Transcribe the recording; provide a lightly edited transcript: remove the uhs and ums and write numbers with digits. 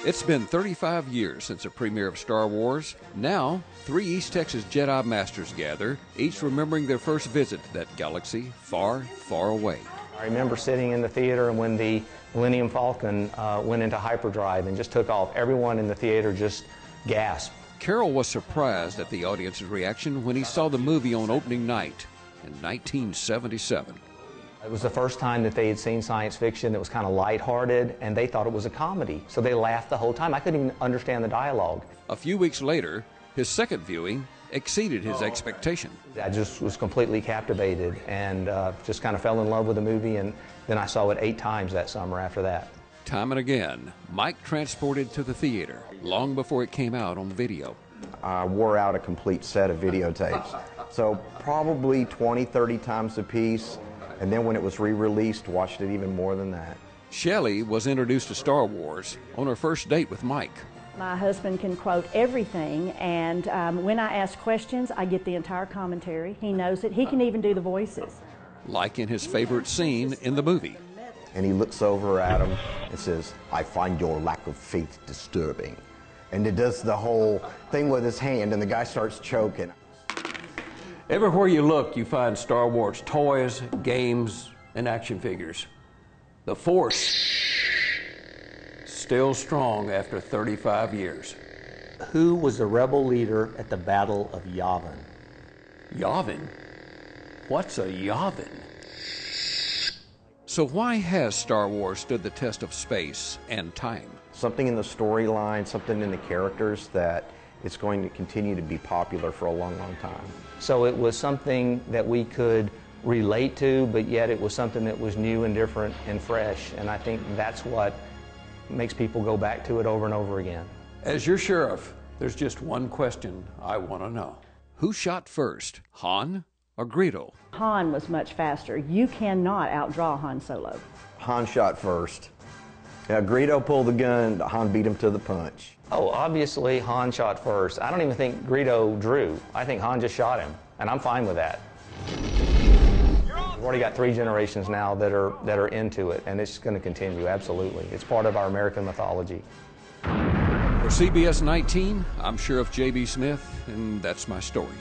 It's been 35 years since the premiere of Star Wars. Now, 3 East Texas Jedi Masters gather, each remembering their first visit to that galaxy far, far away. I remember sitting in the theater and when the Millennium Falcon went into hyperdrive and just took off. Everyone in the theater just gasped. Carol was surprised at the audience's reaction when he saw the movie on opening night in 1977. It was the first time that they had seen science fiction that was kind of lighthearted, and they thought it was a comedy. So they laughed the whole time. I couldn't even understand the dialogue. A few weeks later, his second viewing exceeded his expectation. I just was completely captivated and just kind of fell in love with the movie, and then I saw it 8 times that summer after that. Time and again, Mike transported to the theater long before it came out on video. I wore out a complete set of videotapes, so probably 20, 30 times a piece. And then when it was re-released, watched it even more than that. Shelley was introduced to Star Wars on her first date with Mike. My husband can quote everything, and when I ask questions, I get the entire commentary. He knows it. He can even do the voices. Like in his favorite scene in the movie. And he looks over at him and says, "I find your lack of faith disturbing." And it does the whole thing with his hand, and the guy starts choking. Everywhere you look, you find Star Wars toys, games, and action figures. The Force, still strong after 35 years. Who was the rebel leader at the Battle of Yavin? Yavin? What's a Yavin? So why has Star Wars stood the test of space and time? Something in the storyline, something in the characters that it's going to continue to be popular for a long, long time. So it was something that we could relate to, but yet it was something that was new and different and fresh. And I think that's what makes people go back to it over and over again. As your sheriff, there's just one question I want to know. Who shot first, Han or Greedo? Han was much faster. You cannot outdraw Han Solo. Han shot first. Yeah, Greedo pulled the gun, Han beat him to the punch. Oh, obviously Han shot first. I don't even think Greedo drew. I think Han just shot him, and I'm fine with that. We've already got 3 generations now that are into it, and it's going to continue, absolutely. It's part of our American mythology. For CBS 19, I'm Sheriff J.B. Smith, and that's my story.